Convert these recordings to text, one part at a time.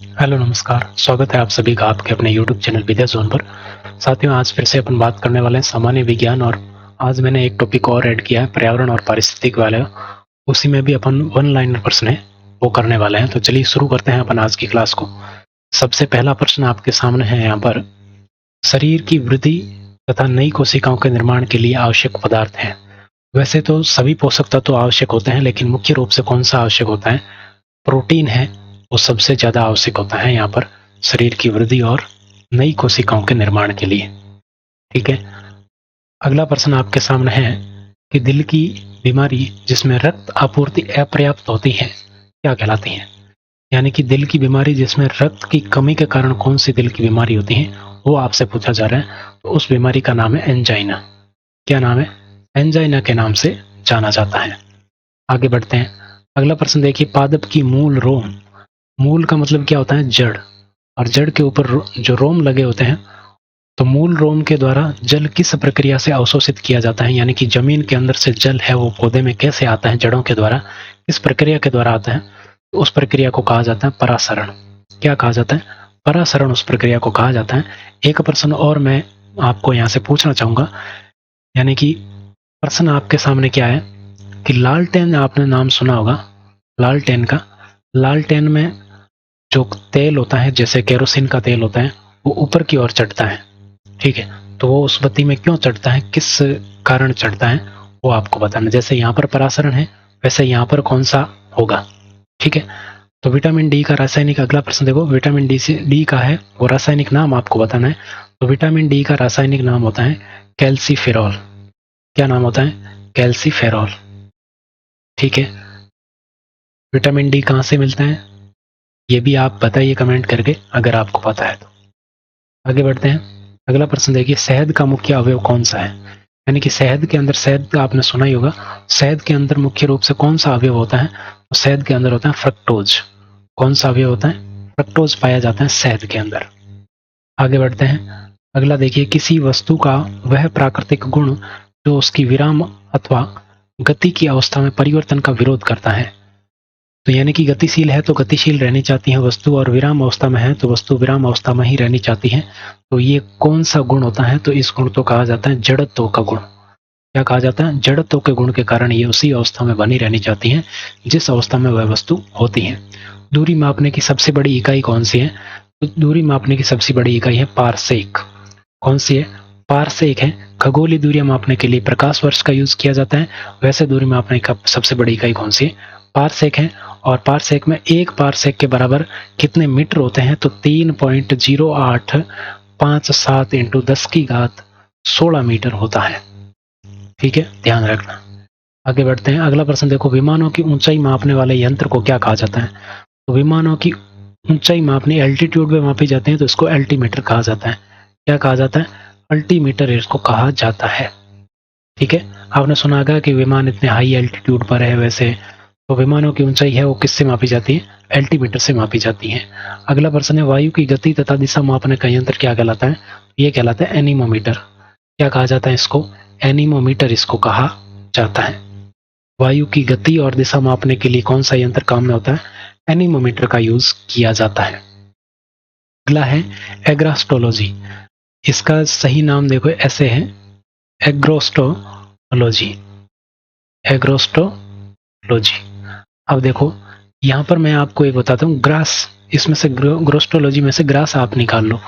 Hello नमस्कार, स्वागत है आप सभी का आपके अपने यूट्यूब चैनल विद्या जोन पर। साथियों, आज फिर से अपन बात करने वाले हैं सामान्य विज्ञान और आज मैंने एक टॉपिक और ऐड किया है पर्यावरण और पारिस्थितिक वाले। उसी में भी अपन वन लाइनर प्रश्न है वो करने वाले हैं। तो चलिए शुरू करते हैं अपन आज की क्लास को। सबसे पहला प्रश्न आपके सामने है यहाँ पर, शरीर की वृद्धि तथा नई कोशिकाओं के निर्माण के लिए आवश्यक पदार्थ हैं। वैसे तो सभी पोषक तत्व आवश्यक होते हैं, लेकिन मुख्य रूप से कौन सा आवश्यक होता है? प्रोटीन है, वो सबसे ज्यादा आवश्यक होता है यहाँ पर शरीर की वृद्धि और नई कोशिकाओं के निर्माण के लिए। ठीक है, अगला प्रश्न आपके सामने है कि दिल की बीमारी जिसमें रक्त आपूर्ति अपर्याप्त होती है क्या कहलाती है? यानी कि दिल की बीमारी जिसमें रक्त की कमी के कारण कौन सी दिल की बीमारी होती है वो आपसे पूछा जा रहा है। तो उस बीमारी का नाम है एंजाइना। क्या नाम है? एंजाइना के नाम से जाना जाता है। आगे बढ़ते हैं। अगला प्रश्न देखिए, पादप की मूल रोम। मूल का मतलब क्या होता है? जड़। और जड़ के ऊपर जो रोम लगे होते हैं, तो मूल रोम के द्वारा जल किस प्रक्रिया से अवशोषित किया जाता है? यानी कि जमीन के अंदर से जल है वो पौधे में कैसे आता है? जड़ों के द्वारा, किस प्रक्रिया के द्वारा आता है? तो उस प्रक्रिया को कहा जाता है परासरण। क्या कहा जाता है? परासरण उस प्रक्रिया को कहा जाता है। एक प्रश्न और मैं आपको यहाँ से पूछना चाहूंगा, यानी कि प्रश्न आपके सामने क्या है कि लालटेन, आपने नाम सुना होगा लालटेन का। लालटेन में जो तेल होता है, जैसे केरोसिन का तेल होता है, वो ऊपर की ओर चढ़ता है। ठीक है, तो वो उस बत्ती में क्यों चढ़ता है, किस कारण चढ़ता है, वो आपको बताना। जैसे यहाँ पर परासरण है, वैसे यहाँ पर कौन सा होगा? ठीक है, तो विटामिन डी का रासायनिक, अगला प्रश्न देखो, विटामिन डी का है वो रासायनिक नाम आपको बताना है। तो विटामिन डी का रासायनिक नाम होता है कैल्सीफेरॉल। क्या नाम होता है? कैल्सीफेरॉल। ठीक है, विटामिन डी कहाँ से मिलता है ये भी आप बताइए कमेंट करके अगर आपको पता है तो। आगे बढ़ते हैं। अगला प्रश्न देखिए, शहद का मुख्य अवयव कौन सा है? यानी कि शहद के अंदर, शहद का आपने सुना ही होगा, शहद के अंदर मुख्य रूप से कौन सा अवयव होता है? तो शहद के अंदर होता है फ्रक्टोज। कौन सा अवयव होता है? फ्रक्टोज पाया जाता है शहद के अंदर। आगे बढ़ते हैं। अगला देखिए, किसी वस्तु का वह प्राकृतिक गुण जो उसकी विराम अथवा गति की अवस्था में परिवर्तन का विरोध करता है। तो यानी कि गतिशील है तो गतिशील रहनी चाहती है वस्तु, और विराम अवस्था में है तो वस्तु विराम अवस्था में ही रहनी चाहती है। तो ये कौन सा गुण होता है? तो इस गुण को कहा जाता है जड़त्व का गुण। क्या कहा जाता है? जड़त्व के गुण के कारण ये उसी अवस्था में बनी रहनी चाहती है जिस अवस्था में वह वस्तु होती है। दूरी मापने की सबसे बड़ी इकाई कौन सी है? तो दूरी मापने की सबसे बड़ी इकाई है पारसेक। कौन सी है? पारसेक है। खगोलीय दूरियां मापने के लिए प्रकाश वर्ष का यूज किया जाता है, वैसे दूरी मापने का सबसे बड़ी इकाई कौन सी है? पारसेक है। और पारसेक में एक पारसेक के बराबर कितने मीटर होते हैं? तो 3.0857 इंटू 10⁻16 मीटर होता है। ठीक है, ध्यान रखना। आगे बढ़ते हैं। अगला प्रश्न देखो, विमानों की ऊंचाई मापने वाले यंत्र को क्या कहा जाता है? तो विमानों की ऊंचाई मापनी एल्टीट्यूड में मापी जाती है तो इसको एल्टीमीटर कहा जाता है। क्या कहा जाता है? अल्टीमीटर इसको कहा जाता है। ठीक है, आपने सुना होगा कि विमान इतने हाई एल्टीट्यूड पर है, वैसे तो विमानों की ऊंचाई है वो किससे मापी जाती है? एल्टीमीटर से मापी जाती है। अगला प्रश्न है, वायु की गति तथा दिशा मापने का यंत्र क्या कहलाता है? ये कहलाता है एनीमोमीटर। क्या कहा जाता है इसको? एनीमोमीटर इसको कहा जाता है। वायु की गति और दिशा मापने के लिए कौन सा यंत्र काम में होता है? एनीमोमीटर का यूज किया जाता है। अगला है एग्रास्ट्रोलॉजी। इसका सही नाम देखो ऐसे है, एग्रोस्ट्रोलॉजी। एग्रोस्ट्रोलॉजी। अब देखो यहाँ पर मैं आपको एक बताता हूँ, ग्रास, इसमें से ग्रोस्ट्रोलॉजी में से ग्रास आप निकाल लो।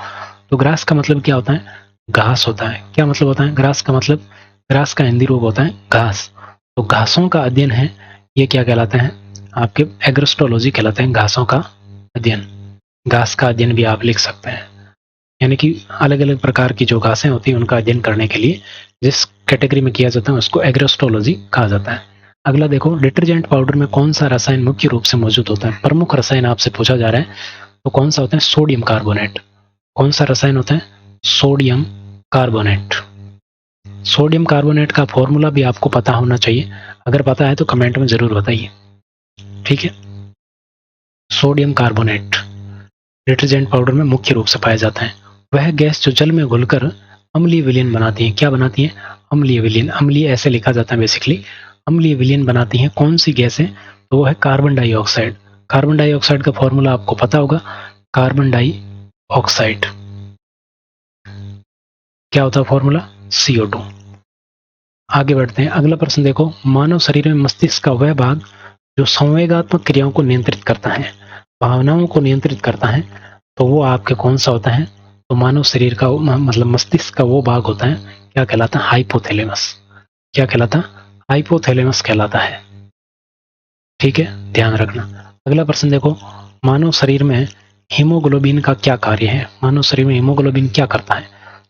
तो ग्रास का मतलब क्या होता है? घास होता है। क्या मतलब होता है ग्रास का? मतलब ग्रास का हिंदी रूप होता है घास। तो घासों का अध्ययन है, ये क्या कहलाते हैं? आपके एग्रोस्ट्रोलॉजी कहलाते हैं, घासों का अध्ययन। घास का अध्ययन भी आप लिख सकते हैं। यानी कि अलग अलग प्रकार की जो घासें होती हैं उनका अध्ययन करने के लिए जिस कैटेगरी में किया जाता है उसको एग्रोस्ट्रोलॉजी कहा जाता है। अगला देखो, डिटर्जेंट पाउडर में कौन सा रसायन मुख्य रूप से मौजूद होता है? प्रमुख रसायन आपसे पूछा जा रहा है, तो कौन सा होता है? Sodium carbonate. कौन सा रसायन होता है? Sodium carbonate. सोडियम कार्बोनेट का फॉर्मूला भी आपको पता होना चाहिए, अगर पता है तो कमेंट में जरूर बताइए। ठीक है, सोडियम कार्बोनेट डिटर्जेंट पाउडर में मुख्य रूप से पाया जाता है। वह गैस जो जल में घुलकर अम्लीय विलयन बनाती है। क्या बनाती है? अम्लीय विलयन। अम्लीय ऐसे लिखा जाता है बेसिकली, अम्लीय विलयन बनाती है। कौन सी गैस है? तो वो है कार्बन डाइऑक्साइड। कार्बन डाइऑक्साइड का फॉर्मूला आपको पता होगा, कार्बन डाइऑक्साइड। क्या होता है फॉर्मूला? CO2। आगे बढ़ते हैं, अगला प्रश्न देखो, मानव शरीर में मस्तिष्क का वह भाग जो संवेगात्मक क्रियाओं को नियंत्रित करता है, भावनाओं को नियंत्रित करता है, तो वो आपके कौन सा होता है? तो मानव शरीर का मतलब मस्तिष्क का वो भाग होता है, क्या कहलाता है? हाइपोथैलेमस। क्या कहलाता है? हाइपोथैलेमस कहलाता है। ठीक है, ध्यान रखना। अगला प्रश्न देखो, मानव शरीर में हीमोग्लोबिन का क्या कार्य है? मानव शरीर में हीमोग्लोबिन क्या करता है?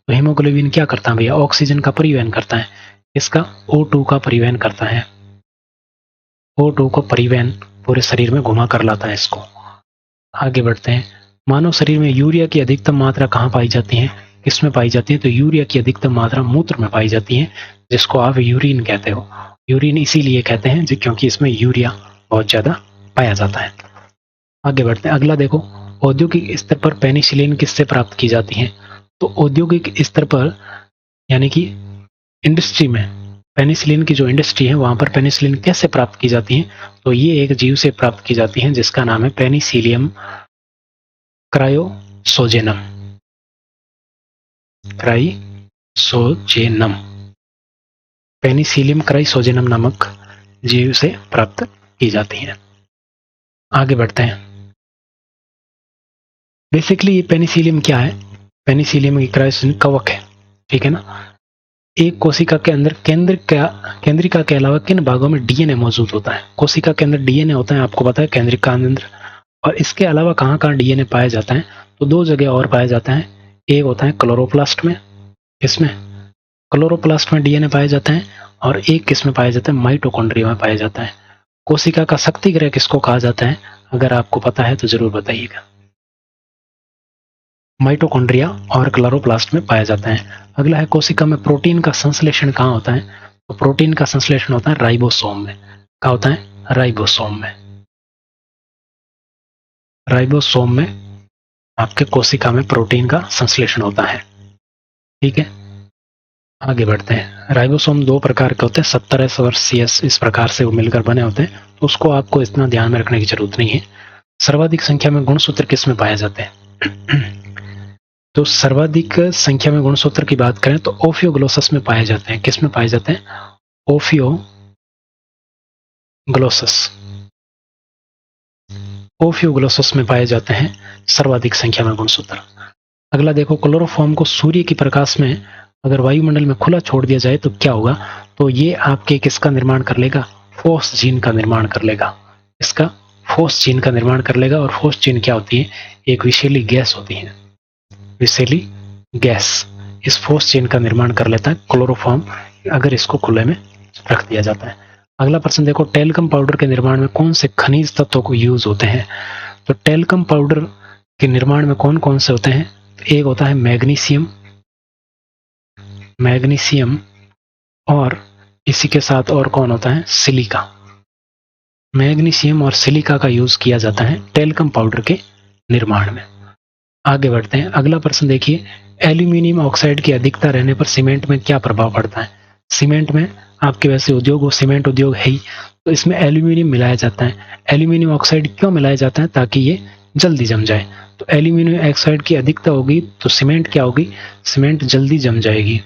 तो हीमोग्लोबिन क्या करता है भैया? ऑक्सीजन का परिवहन करता है। इसका O2 का परिवहन करता है। O2 को परिवहन पूरे शरीर में घुमा कर लाता है इसको। आगे बढ़ते हैं, मानव शरीर में यूरिया की अधिकतम मात्रा कहाँ पाई जाती है? किसमें पाई जाती है? तो यूरिया की अधिकतम मात्रा मूत्र में पाई जाती है, जिसको आप यूरिन कहते हो। यूरिन इसीलिए कहते हैं क्योंकि इसमें यूरिया बहुत ज्यादा पाया जाता है। आगे बढ़ते हैं, अगला देखो, औद्योगिक स्तर पर पेनिसिलिन किससे प्राप्त की जाती है? तो औद्योगिक स्तर पर यानी कि इंडस्ट्री में पेनिसिलिन की जो इंडस्ट्री है वहां पर पेनिसिलिन कैसे प्राप्त की जाती है? तो ये एक जीव से प्राप्त की जाती है जिसका नाम है पेनिसिलियम क्रायोसोजेनम। क्राइसोजेनम, पेनिसिलियम क्राइसोजेनम नामक जीव से प्राप्त की जाती है। आगे बढ़ते हैं, बेसिकली ये पेनिसिलियम क्या है? पेनिसिलियम की क्राइसोजेनम कवक है, ठीक है ना। एक कोशिका के अंदर केंद्रिका के अलावा किन भागों में डीएनए मौजूद होता है? कोशिका के अंदर डीएनए होता है, आपको पता है, केंद्रिका के अंदर। और इसके अलावा कहाँ कहाँ डीएनए पाया जाता है? तो दो जगह और पाया जाता है। एक होता है क्लोरोप्लास्ट में, किसमें? क्लोरोप्लास्ट में डीएनए पाया जाता है। और एक किस में पाया जाता है? माइटोकॉन्ड्रिया में पाया जाता है। कोशिका का शक्ति गृह किसको कहा जाता है? अगर आपको पता है तो जरूर बताइएगा। माइटोकॉन्ड्रिया और क्लोरोप्लास्ट में पाया जाता है। अगला है, कोशिका में प्रोटीन का संश्लेषण कहाँ होता है? तो प्रोटीन का संश्लेषण होता है राइबोसोम में। क्या होता है? राइबोसोम में। राइबोसोम में आपके कोशिका में प्रोटीन का संश्लेषण होता है। ठीक है, आगे बढ़ते हैं। राइबोसोम दो प्रकार के होते हैं, 70S और CS, इस प्रकार से वो मिलकर बने होते हैं, तो उसको आपको इतना ध्यान में रखने की जरूरत नहीं है। सर्वाधिक संख्या में गुणसूत्र किस में पाए जाते हैं? तो सर्वाधिक संख्या में गुणसूत्र की बात करें तो ओफियोग्लोसस में पाए जाते हैं। किस में पाए जाते हैं? ओफियोग्लोसस। ओफियोग्लोसस में पाए जाते हैं सर्वाधिक संख्या में गुणसूत्र। अगला देखो, क्लोरोफॉर्म को सूर्य की प्रकाश में अगर वायुमंडल में खुला छोड़ दिया जाए तो क्या होगा? तो ये आपके किसका निर्माण कर लेगा? फोस जीन का निर्माण कर लेगा। इसका फोस जीन का निर्माण कर लेगा। और फोस जीन क्या होती है? एक विषैली गैस होती है, विषैली गैस। इस फोर्स चेन का निर्माण कर लेता है क्लोरोफॉर्म, अगर इसको खुले में रख दिया जाता है। अगला प्रश्न देखो, टेल्कम पाउडर के निर्माण में कौन से खनिज तत्वों को यूज होते हैं? तो टेल्कम पाउडर के निर्माण में कौन कौन से होते हैं? एक होता है मैग्नीशियम, मैग्नीशियम, और इसी के साथ और कौन होता है? सिलिका। मैग्नीशियम और सिलिका का यूज किया जाता है टेल्कम पाउडर के निर्माण में। आगे बढ़ते हैं, अगला प्रश्न देखिए, एल्यूमिनियम ऑक्साइड की अधिकता रहने पर सीमेंट में क्या प्रभाव पड़ता है? सीमेंट में आपके वैसे उद्योग वो सीमेंट उद्योग है ही, तो इसमें एल्यूमिनियम मिलाया जाता है। एल्यूमिनियम ऑक्साइड क्यों मिलाया जाता है? ताकि ये जल्दी जम जाए। तो एल्यूमिनियम ऑक्साइड की अधिकता होगी तो सीमेंट क्या होगी? सीमेंट जल्दी जम जाएगी।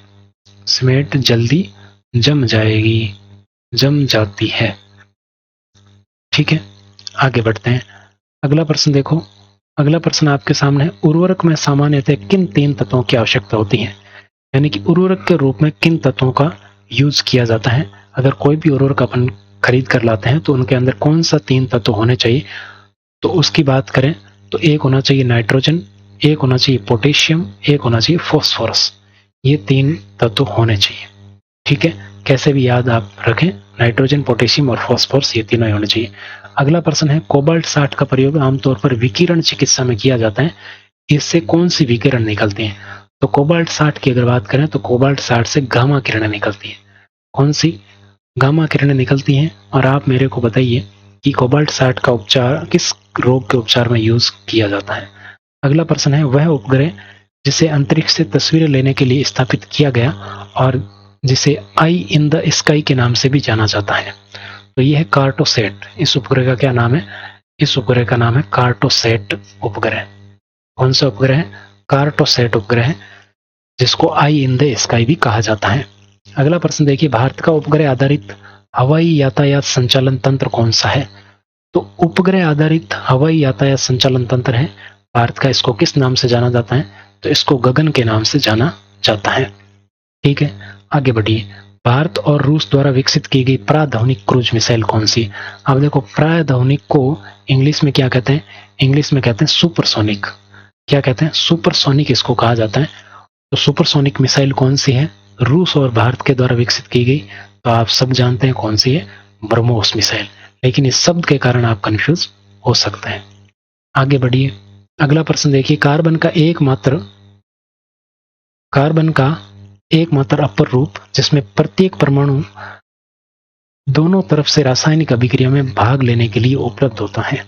सीमेंट जल्दी जम जाएगी, जम जाती है। ठीक है, आगे बढ़ते हैं, अगला प्रश्न देखो। अगला प्रश्न आपके सामने है, उर्वरक में सामान्यतः किन तीन तत्वों की आवश्यकता होती है? यानी कि उर्वरक के रूप में किन तत्वों का यूज किया जाता है? अगर कोई भी उर्वरक अपन खरीद कर लाते हैं तो उनके अंदर कौन सा तीन तत्व होने चाहिए? तो उसकी बात करें तो एक होना चाहिए नाइट्रोजन, एक होना चाहिए पोटेशियम, एक होना चाहिए फॉस्फोरस। ये तीन तत्व होने चाहिए। ठीक है, कैसे भी याद आप रखें, नाइट्रोजन, पोटेशियम और फॉस्फोरस, ये तीनों होने चाहिए। अगला प्रश्न है, कोबाल्ट 60 का प्रयोग आमतौर पर विकिरण चिकित्सा में किया जाता है, इससे कौन सी विकिरण निकलती है? तो कोबाल्ट 60 की अगर बात करें तो कोबाल्ट 60 से गामा किरणें निकलती है। कौन सी? गामा किरणें निकलती हैं। और आप मेरे को बताइए कि कोबाल्ट 60 का उपचार किस रोग के उपचार में यूज किया जाता है? अगला प्रश्न है, वह उपग्रह जिसे अंतरिक्ष से तस्वीरें लेने के लिए स्थापित किया गया और जिसे आई इन द स्काई के नाम से भी जाना जाता है, तो यह है कार्टोसैट। इस उपग्रह का क्या नाम है? इस उपग्रह का नाम है कार्टोसैट उपग्रह। कौन सा उपग्रह है? कार्टोसैट उपग्रह है, जिसको आई इन द स्काई भी कहा जाता है। अगला प्रश्न देखिए, भारत का उपग्रह आधारित हवाई यातायात संचालन तंत्र कौन सा है? तो उपग्रह आधारित हवाई यातायात संचालन तंत्र है भारत का। इसको किस नाम से जाना जाता है? तो इसको गगन के नाम से जाना जाता है। ठीक है, आगे बढ़िए। भारत और रूस द्वारा विकसित की गई प्राधानिक क्रूज मिसाइल कौन सी? अब देखो, प्राधानिक को इंग्लिश में क्या कहते हैं? इंग्लिश में कहते हैं सुपरसोनिक। क्या कहते हैं? सुपरसोनिक इसको कहा जाता है। तो सुपरसोनिक मिसाइल कौन सी है? रूस और भारत के द्वारा विकसित की गई। तो आप सब जानते हैं कौन सी है? ब्रह्मोस मिसाइल। लेकिन इस शब्द के कारण आप कंफ्यूज हो सकते हैं। आगे बढ़िए। अगला प्रश्न देखिए, कार्बन का एकमात्र अपर रूप जिसमें प्रत्येक परमाणु दोनों तरफ से रासायनिक अभिक्रिया में भाग लेने के लिए उपलब्ध होता है,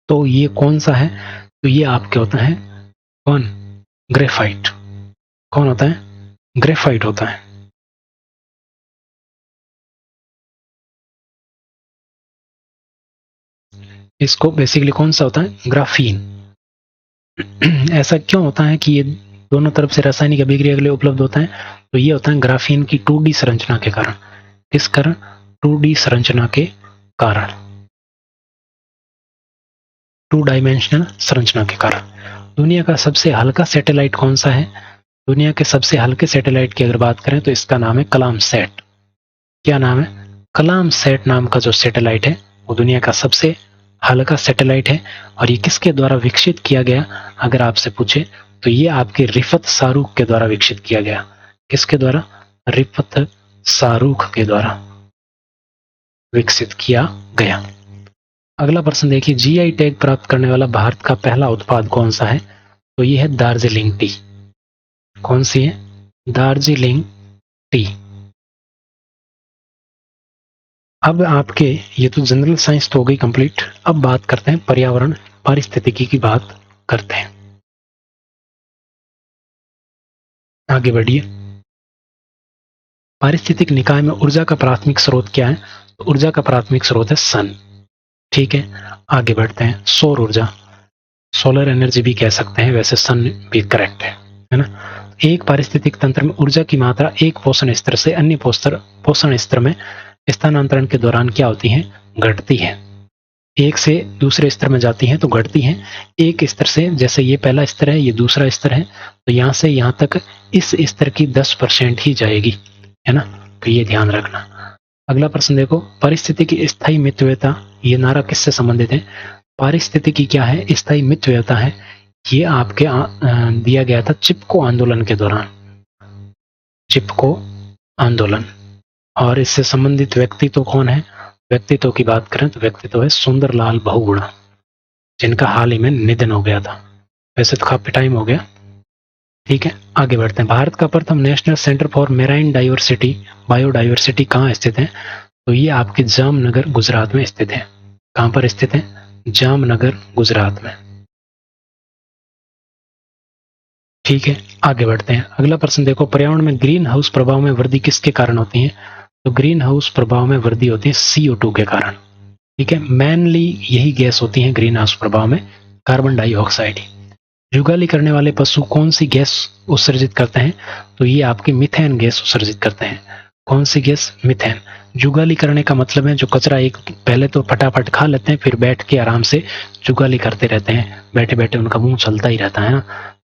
तो ये कौन सा है? तो ये आपके होता है कौन? ग्रेफाइट। कौन होता है? ग्रेफाइट होता है। इसको बेसिकली कौन सा होता है? ग्राफीन। ऐसा क्यों होता है कि ये दोनों तरफ से रासायनिक अभिक्रिया के लिए उपलब्ध होता है? तो ये होता है ग्राफीन की 2D संरचना के कारण। किस कारण? 2D संरचना के कारण, 2 डायमेंशनल संरचना के कारण। दुनिया का सबसे हल्का सैटेलाइट कौन सा है? दुनिया के सबसे हल्के सैटेलाइट की अगर बात करें तो इसका नाम है कलाम सैट। क्या नाम है? कलाम सैट नाम का जो सैटेलाइट है वो दुनिया का सबसे हल्का सैटेलाइट है। और ये किसके द्वारा विकसित किया गया अगर आपसे पूछे तो ये आपके रिफत शाहरुख के द्वारा विकसित किया गया। किसके द्वारा? रिफत शाहरुख के द्वारा विकसित किया गया। अगला प्रश्न देखिए, जीआई टैग प्राप्त करने वाला भारत का पहला उत्पाद कौन सा है? तो ये है दार्जिलिंग टी। कौन सी है? दार्जिलिंग टी। अब आपके ये तो जनरल साइंस तो हो गई कंप्लीट। अब बात करते हैं पर्यावरण पारिस्थितिकी की बात करते हैं। आगे बढ़िए। पारिस्थितिक निकाय में ऊर्जा का प्राथमिक स्रोत क्या है? तो ऊर्जा का प्राथमिक स्रोत है सन। ठीक है, आगे बढ़ते हैं। सौर ऊर्जा, सोलर एनर्जी भी कह सकते हैं, वैसे सन भी करेक्ट है ना। एक पारिस्थितिक तंत्र में ऊर्जा की मात्रा एक पोषण स्तर से अन्य पोषण स्तर में स्थानांतरण के दौरान क्या होती है? घटती है। एक से दूसरे स्तर में जाती हैं तो घटती हैं। एक स्तर से, जैसे ये पहला स्तर है, ये दूसरा स्तर है, तो यहां से यहां तक इस स्तर की 10% ही जाएगी, है ना। तो ये ध्यान रखना। अगला प्रश्न देखो, पारिस्थितिकी स्थायी मितव्ययता, ये नारा किससे संबंधित है? पारिस्थितिकी क्या है? स्थायी मितव्ययता है। ये आपके दिया गया था चिपको आंदोलन के दौरान। चिपको आंदोलन। और इससे संबंधित व्यक्तित्व कौन है? व्यक्तित्व की बात करें तो व्यक्तित्व है सुंदरलाल बहुगुणा, जिनका हाल ही में निधन हो गया था। वैसे तो काफी टाइम हो गया। ठीक है, आगे बढ़ते हैं। भारत का प्रथम national centre for marine biodiversity कहाँ स्थित है? तो ये आपके जामनगर गुजरात में स्थित है। कहां पर स्थित है? जामनगर गुजरात में। ठीक है, आगे बढ़ते हैं। अगला प्रश्न देखो, पर्यावरण में ग्रीन हाउस प्रभाव में वृद्धि किसके कारण होती है? तो ग्रीन हाउस प्रभाव में वृद्धि होती है CO2 के कारण। ठीक है, मेनली यही गैस होती है ग्रीन हाउस प्रभाव में, कार्बन डाइऑक्साइड। जुगाली करने वाले पशु कौन सी गैस उत्सर्जित करते हैं? तो ये आपके मिथेन गैस उत्सर्जित करते हैं। कौन सी गैस? मिथेन। जुगाली करने का मतलब है जो कचरा एक पहले तो फटाफट खा लेते हैं, फिर बैठ के आराम से जुगाली करते रहते हैं, बैठे बैठे उनका मुंह चलता ही रहता है ना,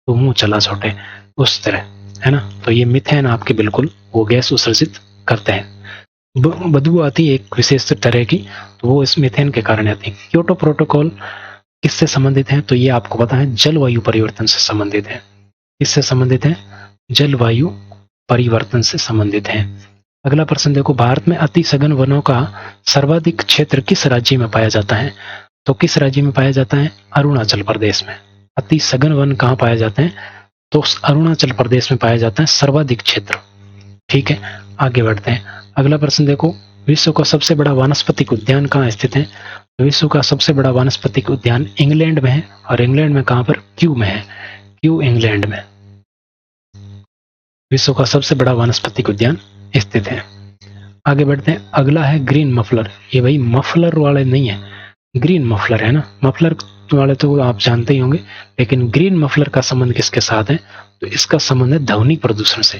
तो मुंह चला छोटे उस तरह, है ना। तो ये मिथेन आपके बिल्कुल वो गैस उत्सर्जित करते हैं। बदबू आती है एक विशेष तरह की, तो वो इस मिथेन के कारण आती है। क्योटो प्रोटोकॉल किससे संबंधित है? तो ये आपको पता है जलवायु परिवर्तन से संबंधित है। किससे संबंधित है? जलवायु परिवर्तन से संबंधित है। अगला प्रश्न देखो, भारत में अति सघन वनों का सर्वाधिक क्षेत्र किस राज्य में पाया जाता है? तो किस राज्य में पाया जाता है? अरुणाचल प्रदेश में। अति सघन वन कहाँ पाया जाते हैं? तो अरुणाचल प्रदेश में पाया जाता है सर्वाधिक क्षेत्र। ठीक है, आगे बढ़ते हैं। अगला प्रश्न देखो, विश्व का सबसे बड़ा वानस्पतिक उद्यान कहाँ स्थित है? विश्व का सबसे बड़ा वानस्पतिक उद्यान इंग्लैंड में है। और इंग्लैंड में कहां पर? क्यू में है। क्यू इंग्लैंड में विश्व का सबसे बड़ा वानस्पतिक उद्यान स्थित है। आगे बढ़ते हैं। अगला है ग्रीन मफलर। ये भाई मफलर वाले नहीं है, ग्रीन मफलर है ना। मफलर वाले तो आप जानते ही होंगे, लेकिन ग्रीन मफलर का संबंध किसके साथ है? तो इसका संबंध है ध्वनि प्रदूषण से।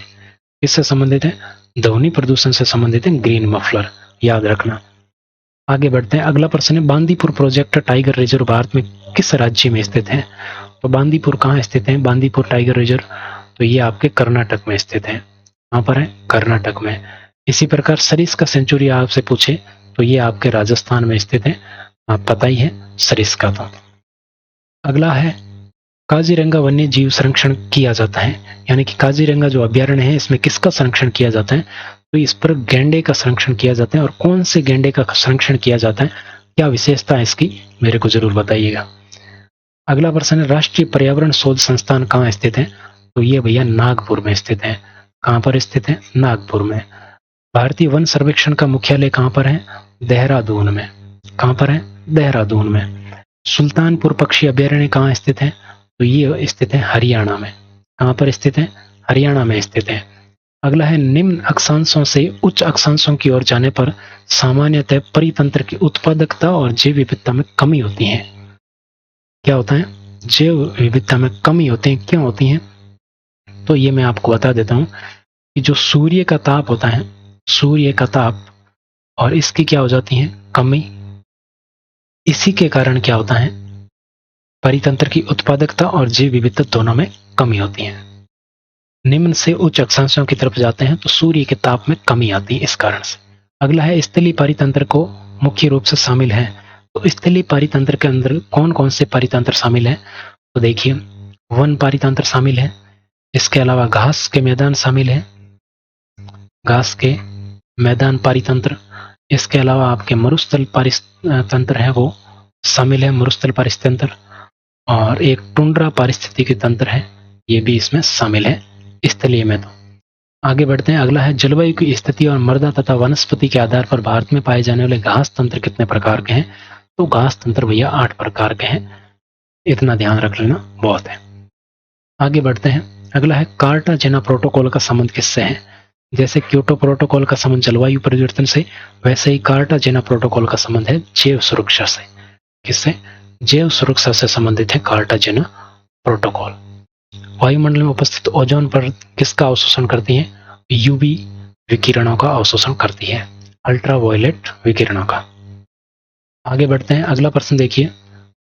किससे संबंधित है? ध्वनि प्रदूषण से संबंधित है ग्रीन मफलर, याद रखना। आगे बढ़ते हैं, अगला प्रश्न है, Bandipur project tiger reserve Bharat में किस राज्य में स्थित है? तो बांदीपुर कहाँ स्थित है? बांदीपुर टाइगर रिजर्व, तो ये आपके कर्नाटक में स्थित है। कहाँ पर है? कर्नाटक में। इसी प्रकार सरिस्का सेंचुरी आपसे पूछे तो ये आपके राजस्थान में स्थित है, आप पता ही है सरिस्का। तो अगला है, काजीरंगा वन्य जीव संरक्षण किया जाता है, यानी कि काजीरंगा जो अभ्यारण्य है इसमें किसका संरक्षण किया जाता है? तो इस पर गैंडे का संरक्षण किया जाता है। और कौन से गैंडे का संरक्षण किया जाता है, क्या विशेषता है इसकी, मेरे को जरूर बताइएगा। अगला प्रश्न है, राष्ट्रीय पर्यावरण शोध संस्थान कहाँ स्थित है? तो ये भैया नागपुर में स्थित है। कहाँ पर स्थित है? नागपुर में। भारतीय वन सर्वेक्षण का मुख्यालय कहाँ पर है? देहरादून में। कहाँ पर है? देहरादून में। सुल्तानपुर पक्षी अभ्यारण्य कहाँ स्थित है? तो ये स्थित है हरियाणा में। कहाँ पर स्थित है? हरियाणा में स्थित है। अगला है, निम्न अक्षांशों से उच्च अक्षांशों की ओर जाने पर सामान्यतः परितंत्र की उत्पादकता और जैव विविधता में कमी होती है। क्या होता है? जैव विविधता में कमी होती है। क्यों होती है? तो ये मैं आपको बता देता हूँ कि जो सूर्य का ताप होता है, सूर्य का ताप और इसकी क्या हो जाती है? कमी। इसी के कारण क्या होता है? परितंत्र की उत्पादकता और जैव विविधता दोनों में कमी होती है। निम्न से उच्च अक्षांशों की तरफ जाते हैं तो सूर्य के ताप में कमी आती है इस कारण से। अगला है, स्थलीय परितंत्र को मुख्य रूप से शामिल है। तो स्थलीय परितंत्र के अंदर कौन कौन से परितंत्र शामिल है? तो देखिए, वन परितंत्र शामिल है, इसके अलावा घास के मैदान शामिल है, घास के मैदान परितंत्र, इसके अलावा आपके मरुस्थल परितंत्र है वो शामिल है, मरुस्थल परितंत्र, और एक टुंड्रा पारिस्थितिकी तंत्र है, ये भी इसमें शामिल है स्थलीय में। तो आगे बढ़ते हैं, अगला है, जलवायु की स्थिति और मृदा तथा वनस्पति के आधार पर भारत में पाए जाने वाले घास तंत्र कितने प्रकार के हैं? तो घास तंत्र भैया 8 प्रकार के हैं, इतना ध्यान रख लेना बहुत है। आगे बढ़ते हैं, अगला है, कार्टाजेना प्रोटोकॉल का संबंध किससे है? जैसे क्योटो प्रोटोकॉल का संबंध जलवायु परिवर्तन से, वैसे ही कार्टाजेना प्रोटोकॉल का संबंध है जैव सुरक्षा से। किससे? जैव सुरक्षा से संबंधित है कार्टाजेना प्रोटोकॉल। वायुमंडल में उपस्थित ओजोन पर किसका अवशोषण करती है? यूवी विकिरणों का अवशोषण करती है, अल्ट्रावायलेट विकिरणों का। आगे बढ़ते हैं, अगला प्रश्न देखिए,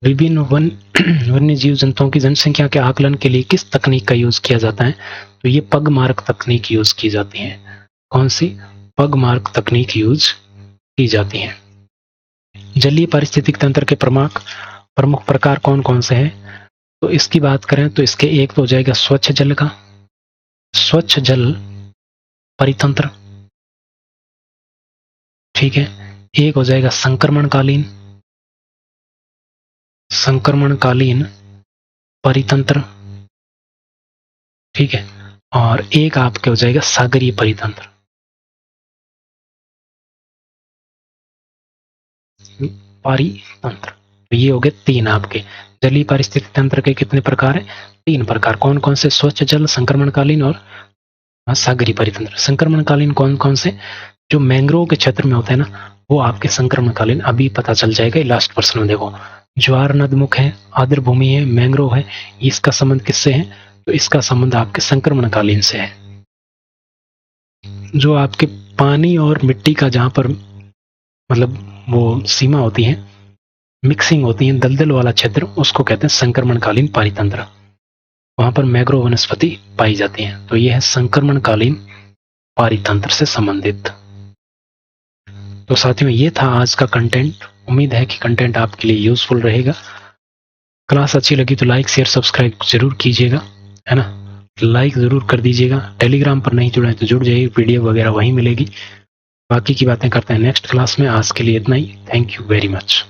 विभिन्न वन्य जीव जंतुओं की जनसंख्या के आकलन के लिए किस तकनीक का यूज किया जाता है? तो ये पगमार्क तकनीक यूज की जाती है। कौन सी? पगमार्क तकनीक यूज की जाती है। जलीय पारिस्थितिक तंत्र के प्रमुख प्रकार कौन कौन से हैं? तो इसकी बात करें तो इसके एक तो हो जाएगा स्वच्छ जल का, स्वच्छ जल परितंत्र, ठीक है। एक हो जाएगा संक्रमणकालीन परितंत्र, ठीक है। और एक आपके हो जाएगा सागरीय परितंत्र। तो ये हो गए 3 आपके। जलीय पारिस्थितिक तंत्र के कितने प्रकार है? 3 प्रकार। कौन कौन से? स्वच्छ जल, संक्रमणकालीन और सागरीय परितंत्र। संक्रमणकालीन कौन कौन से? जो मैंग्रोव के क्षेत्र में होते हैं ना, वो आपके संक्रमणकालीन, अभी पता चल जाएगा लास्ट प्रश्न में। देखो, ज्वार नदमुख है, आर्द्र भूमि है, मैंग्रोव है, इसका संबंध किससे है? तो इसका संबंध आपके संक्रमणकालीन से है। जो आपके पानी और मिट्टी का जहां पर मतलब वो सीमा होती है, मिक्सिंग होती है, दलदल वाला क्षेत्र, उसको कहते हैं संक्रमणकालीन परितंत्र। वहां पर मैंग्रोव वनस्पति पाई जाती है। तो यह है संक्रमणकालीन परितंत्र से संबंधित। तो साथियों, ये था आज का कंटेंट। उम्मीद है कि कंटेंट आपके लिए यूजफुल रहेगा। क्लास अच्छी लगी तो लाइक, शेयर, सब्सक्राइब जरूर कीजिएगा, है ना। लाइक जरूर कर दीजिएगा। टेलीग्राम पर नहीं जुड़े तो जुड़ जाइए, पीडीएफ वगैरह वहीं मिलेगी। बाकी की बातें करते हैं नेक्स्ट क्लास में। आज के लिए इतना ही। Thank you very much.